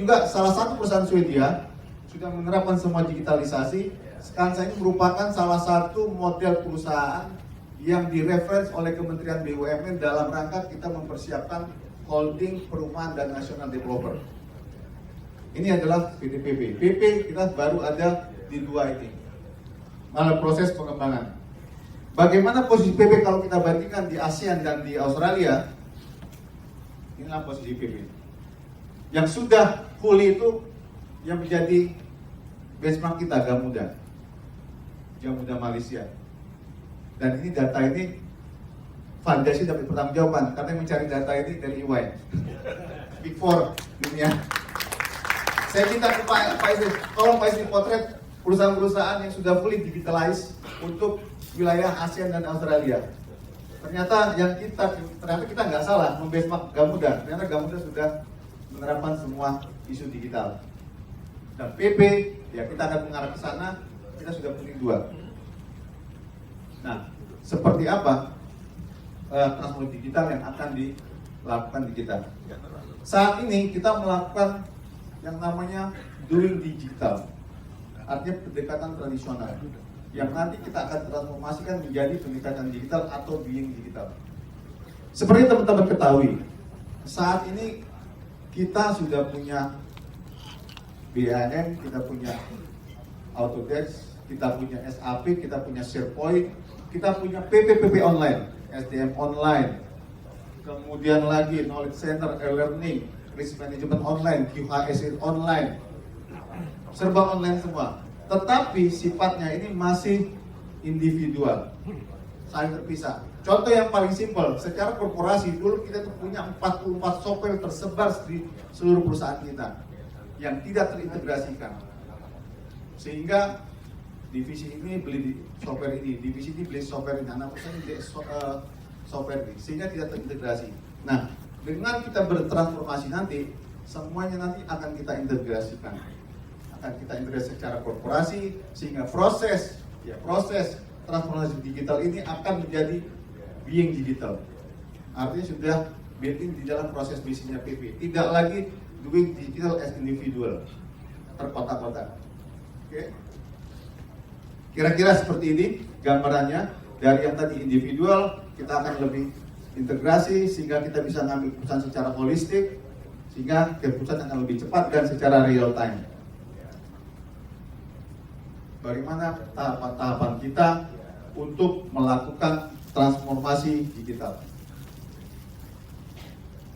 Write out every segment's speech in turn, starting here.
juga salah satu perusahaan Swedia sudah menerapkan semua digitalisasi. Skanska ini merupakan salah satu model perusahaan yang direference oleh Kementerian BUMN dalam rangka kita mempersiapkan holding perumahan dan national developer. Ini adalah PDPP. PP kita baru ada di dua ini. Malah proses pengembangan. Bagaimana posisi PP kalau kita bandingkan di ASEAN dan di Australia? Inilah posisi PP. Yang sudah fully itu yang menjadi benchmark kita Gamuda. Gamuda Malaysia. Dan ini data ini Foundasi dapat pertanggungjawaban karena yang mencari data ini dari EY. Big Four dunia. Saya minta ke Pak Isri, tolong Pak Isri potret perusahaan-perusahaan yang sudah fully digitalized untuk wilayah ASEAN dan Australia. Ternyata kita nggak salah membenchmark Gamuda. Ternyata Gamuda sudah menerapkan semua isu digital. Dan PP, ya kita akan mengarah ke sana. Kita sudah punya dua. Nah, seperti apa transformasi digital yang akan dilakukan di kita? Saat ini kita melakukan yang namanya doing digital, artinya pendekatan tradisional, yang nanti kita akan transformasikan menjadi pendekatan digital atau being digital. Seperti teman-teman ketahui, saat ini kita sudah punya BAM, kita punya Autodesk, kita punya SAP, kita punya SharePoint, kita punya PPPP online, SDM online, kemudian lagi knowledge center, e-learning, risk management online, QHS online, serba online semua. Tetapi sifatnya ini masih individual, saling terpisah. Contoh yang paling simpel, secara korporasi dulu kita tuh punya 44 software tersebar di seluruh perusahaan kita yang tidak terintegrasikan. Sehingga divisi ini beli software ini, divisi ini beli software ini, anak perusahaan beli software ini, sehingga tidak terintegrasi. Nah, dengan kita bertransformasi nanti, semuanya nanti akan kita integrasikan. Akan kita integrasi secara korporasi, sehingga proses transformasi digital ini akan menjadi being digital. Artinya sudah built-in di dalam proses bisnisnya PP. Tidak lagi doing digital as individual, terkotak-kotak. Oke? Kira-kira seperti ini gambarannya. Dari yang tadi individual, kita akan lebih integrasi sehingga kita bisa ngambil keputusan secara holistik, sehingga keputusan akan lebih cepat dan secara real time. Bagaimana tahapan-tahapan kita untuk melakukan transformasi digital?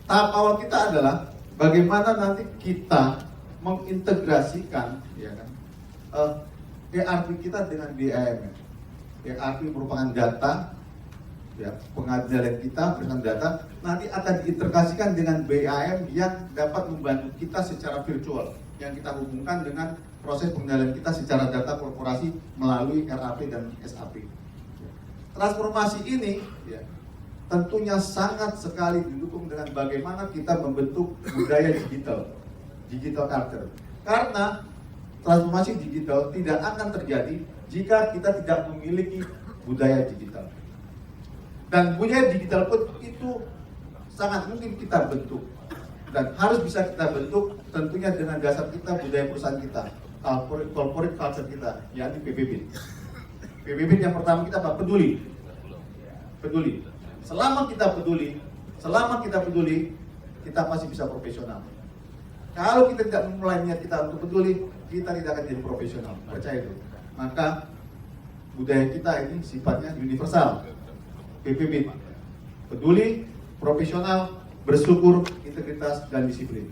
Tahap awal kita adalah bagaimana nanti kita mengintegrasikan, ya kan, ERP kita dengan BAM. ERP merupakan data, ya, pengendalian kita berdasarkan data, nanti akan diintegrasikan dengan BAM yang dapat membantu kita secara virtual, yang kita hubungkan dengan proses pengendalian kita secara data korporasi melalui RAP dan SAP. Transformasi ini, ya, tentunya sangat sekali didukung dengan bagaimana kita membentuk budaya digital culture. Karena transformasi digital tidak akan terjadi jika kita tidak memiliki budaya digital. Dan budaya digital pun itu sangat mungkin kita bentuk dan harus bisa kita bentuk tentunya dengan dasar kita budaya perusahaan kita, corporate culture kita, yakni PBB. PBB yang pertama kita apa? Peduli. Selama kita peduli, kita pasti bisa profesional. Kalau kita tidak memulai niat kita untuk peduli, kita tidak akan jadi profesional. Percaya itu. Maka budaya kita ini sifatnya universal. PPB, peduli, profesional, bersyukur, integritas, dan disiplin.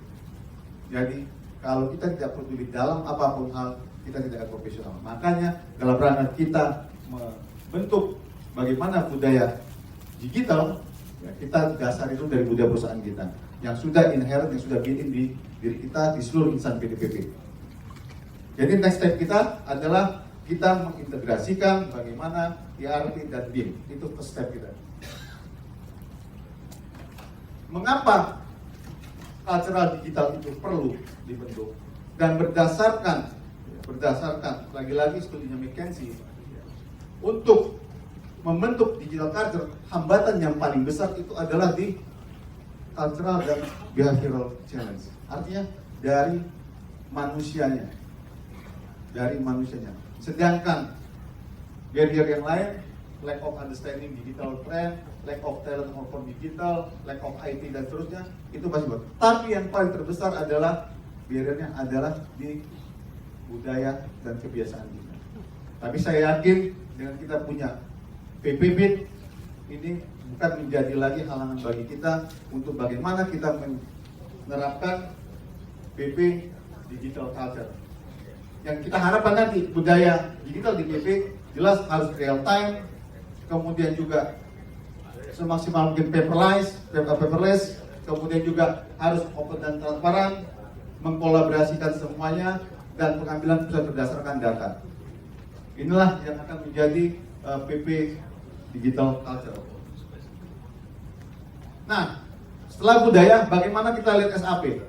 Jadi kalau kita tidak peduli dalam apapun hal, kita tidak akan profesional. Makanya dalam rangka kita membentuk bagaimana budaya digital, ya, kita dasar itu dari budaya perusahaan kita yang sudah inherent, yang sudah built-in di diri kita, di seluruh insan PDPP. Jadi next step kita adalah kita mengintegrasikan bagaimana ERP dan BIM. Itu first step kita. Mengapa cultural digital itu perlu dibentuk? Dan berdasarkan lagi-lagi studinya McKinsey, untuk membentuk digital culture, hambatan yang paling besar itu adalah di cultural dan behavioral challenge. Artinya dari manusianya. Sedangkan barrier yang lain, lack of understanding digital trend, lack of talent for digital, lack of IT dan seterusnya, itu pasti buat. Tapi yang paling terbesar adalah barriernya adalah di budaya dan kebiasaan kita. Tapi saya yakin dengan kita punya PPBIT, ini bukan menjadi lagi halangan bagi kita untuk bagaimana kita menerapkan PP digital culture. Yang kita harapkan nanti budaya digital di PP jelas harus real time, kemudian juga semaksimal mungkin paperless, kemudian juga harus open dan transparan, mengkolaborasikan semuanya, dan pengambilan keputusan berdasarkan data. Inilah yang akan menjadi PP digital culture. Nah, setelah budaya, bagaimana kita lihat SAP?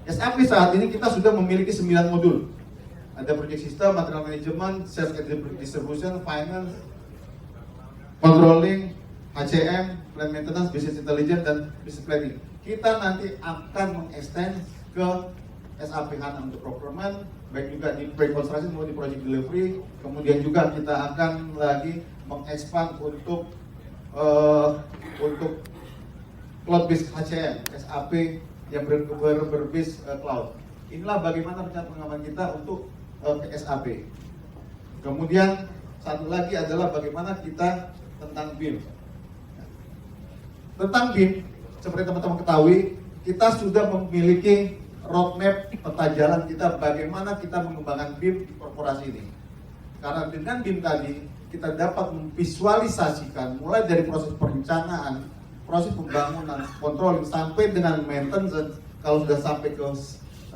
SAP saat ini kita sudah memiliki 9 modul. Ada project system, material management, sales and distribution, finance, controlling, HCM, plan maintenance, business intelligence, dan business planning. Kita nanti akan mengextend ke SAP HANA untuk procurement, baik juga di pre-construction maupun di project delivery. Kemudian juga kita akan lagi mengekspand untuk cloud-based HCM, SAP yang berbase cloud. Inilah bagaimana pengaman kita untuk ke SAP. Kemudian satu lagi adalah bagaimana kita tentang BIM. Tentang BIM, seperti teman-teman ketahui, kita sudah memiliki roadmap peta jalan kita bagaimana kita mengembangkan BIM di korporasi ini. Karena dengan BIM tadi kita dapat memvisualisasikan mulai dari proses perencanaan, proses pembangunan, controlling sampai dengan maintenance. Kalau sudah sampai ke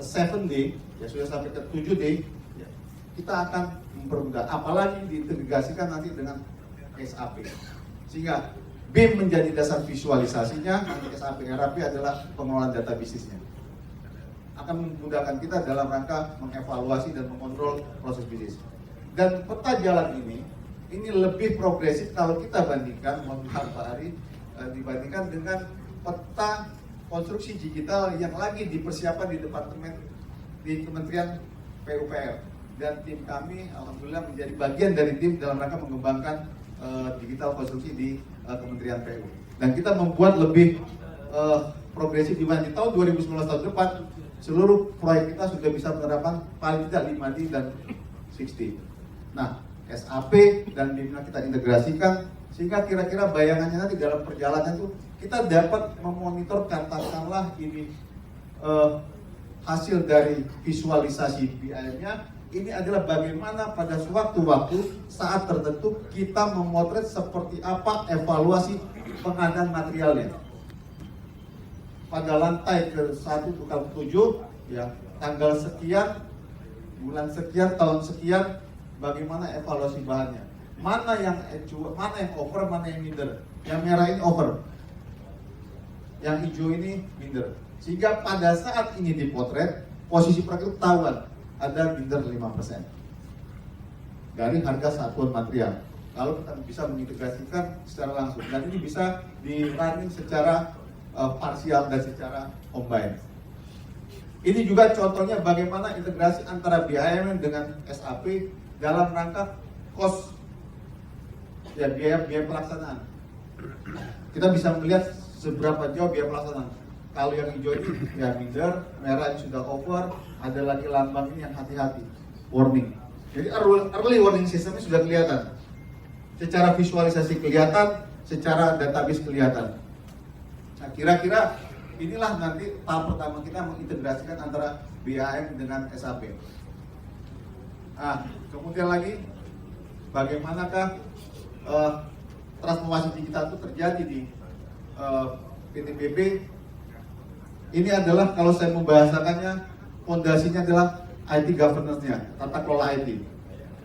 7D, ya sudah sampai ke 7D, ya, kita akan mempermudah. Apalagi diintegrasikan nanti dengan SAP. Sehingga BIM menjadi dasar visualisasinya, nanti SAP RAP adalah pengelolaan data bisnisnya. Akan memudahkan kita dalam rangka mengevaluasi dan mengontrol proses bisnis. Dan peta jalan ini lebih progresif kalau kita bandingkan, mohon maaf Pak Ari, dibandingkan dengan peta konstruksi digital yang lagi dipersiapkan di Kementerian PUPR. Dan tim kami alhamdulillah menjadi bagian dari tim dalam rangka mengembangkan digital konstruksi di Kementerian PU. Dan kita membuat lebih progresif di mana di tahun 2019 tahun depan seluruh proyek kita sudah bisa menerapkan paling tidak 5D dan 6D. Nah, SAP dan BIM kita integrasikan sehingga kira-kira bayangannya nanti dalam perjalanan itu kita dapat memonitor katakanlah ini hasil dari visualisasi BIM-nya. Ini adalah bagaimana pada suatu-waktu saat tertentu kita memotret seperti apa evaluasi pengadaan materialnya. Pada lantai ke-1 bukan 7 ya, tanggal sekian, bulan sekian, tahun sekian, bagaimana evaluasi bahannya. Mana yang over, mana yang minder. Yang merah ini over, yang hijau ini minder. Sehingga pada saat ini dipotret, posisi proyek itu ketahuan ada minder 5% dari harga satuan material. Kalau kita bisa mengintegrasikan secara langsung, dan ini bisa di running secara parsial dan secara combine. Ini juga contohnya bagaimana integrasi antara BIM dengan SAP dalam rangka cost, ya biaya pelaksanaan. Kita bisa melihat seberapa jauh biaya pelaksanaan. Kalau yang hijau ini ya minder, merah ini sudah over, ada lagi lambang ini yang hati-hati, warning. Jadi early warning systemnya sudah kelihatan. Secara visualisasi kelihatan, secara database kelihatan. Nah, kira-kira inilah nanti tahap pertama kita mengintegrasikan antara BIM dengan SAP. Nah, kemudian lagi bagaimanakah transformasi digital itu terjadi di PTBP? Ini adalah kalau saya membahasakannya, fondasinya adalah IT governance-nya, tata kelola IT.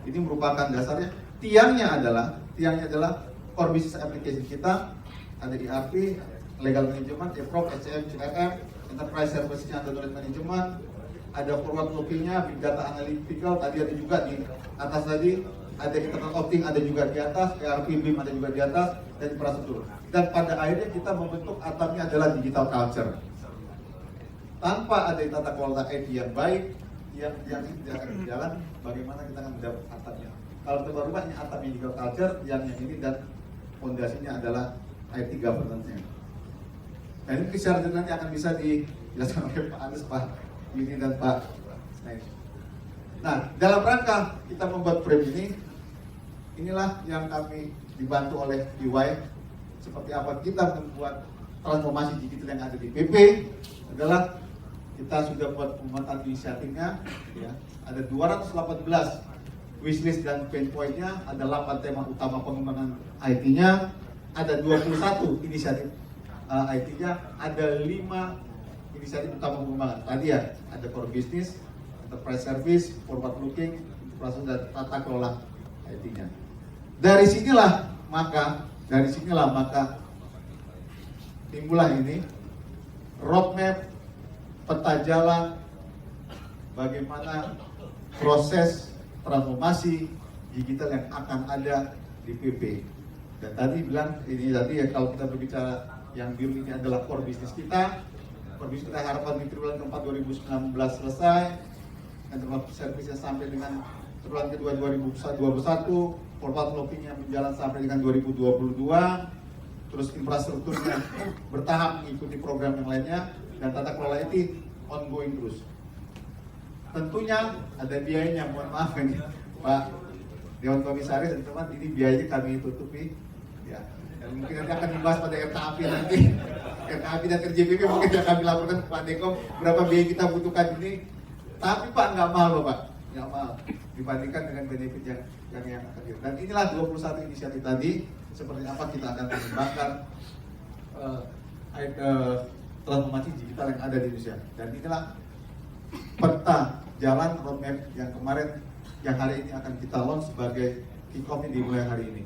Ini merupakan dasarnya. Tiangnya adalah core business application kita, ada ERP, legal management, EPROC, HCM, CRM, enterprise service-nya, ada knowledge management, ada forward looking-nya, big data analytical, tadi ada juga di atas tadi, ada internal opting, ada juga di atas, ERP, BIM ada juga di atas, dan infrastruktur. Dan pada akhirnya kita membentuk atapnya adalah digital culture. tanpa ada tata kelola IT yang baik, yang tidak akan berjalan, bagaimana kita akan mendapat atapnya. Kalau kita berubah ini atapnya juga culture, yang ini dan fondasinya adalah IT governance-nya. Nah ini secara nanti akan bisa dijelaskan oleh Pak Anies, Pak Yuni dan Pak Snail. Nah dalam rangka kita membuat frame ini, inilah yang kami dibantu oleh EY. Seperti apa kita membuat transformasi digital yang ada di PP adalah kita sudah buat pembuatan inisiatifnya, ya. Ada 218 wishlist dan pain point-nya, ada 8 tema utama pengembangan IT-nya, ada 21 inisiatif IT-nya, ada 5 inisiatif utama pengembangan. Tadi ya, ada core business, enterprise service, forward looking, proses dan tata kelola IT-nya. Dari sinilah maka timbullah ini roadmap, peta jalan bagaimana proses transformasi digital yang akan ada di PP. Dan tadi bilang ini tadi ya, kalau kita berbicara yang biru ini adalah core business kita. Core business kita harapkan di triwulan keempat 2019 selesai, enterprise service sampai dengan triwulan kedua 2021, forward looking yang berjalan sampai dengan 2022, terus infrastrukturnya bertahap mengikuti program yang lainnya, dan tata kelola itu ongoing terus. Tentunya ada biayanya, mohon maaf ini Pak Dewan Komisaris dan teman, ini biayanya kami tutupi, ya. Dan mungkin nanti akan dibahas pada RKAPI nanti, RKAPI dan RJPP mungkin akan dilaporkan ke Pak Dekom berapa biaya kita butuhkan ini. Tapi Pak nggak mahal loh Pak, nggak mahal dibandingkan dengan benefit yang akan kita. Dan inilah 21 inisiatif tadi, seperti apa kita akan mengembangkan transformasi digital yang ada di Indonesia. Dan inilah peta jalan roadmap yang kemarin, yang hari ini akan kita launch sebagai kick-off di mulai hari ini.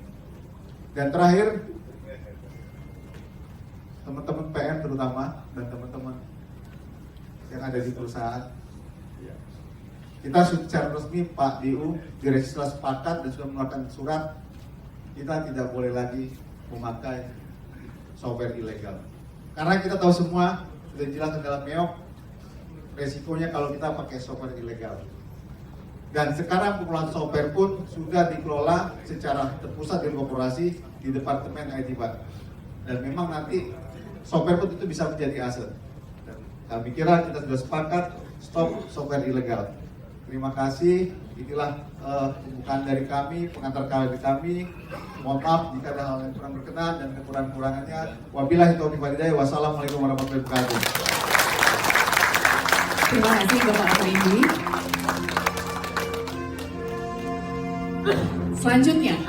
Dan terakhir, teman-teman PM terutama dan teman-teman yang ada di perusahaan, kita secara resmi Pak DU direksi telah sepakat dan sudah mengeluarkan surat, kita tidak boleh lagi memakai software ilegal. Karena kita tahu semua, sudah jelas dalam MEOK, resikonya kalau kita pakai software ilegal. Dan sekarang pengelolaan software pun sudah dikelola secara terpusat di korporasi di Departemen IT Pak. Dan memang nanti software pun itu bisa menjadi aset. Dan kami kira kita sudah sepakat stop software ilegal. Terima kasih, inilah pembukaan dari kami, pengantar kami. Mohon maaf jika ada hal yang kurang berkenan dan kekurangan-kurangannya. Wabillahi taufiq wal hidayah. Wassalamualaikum warahmatullahi wabarakatuh. Terima kasih Bapak Afrindi. Selanjutnya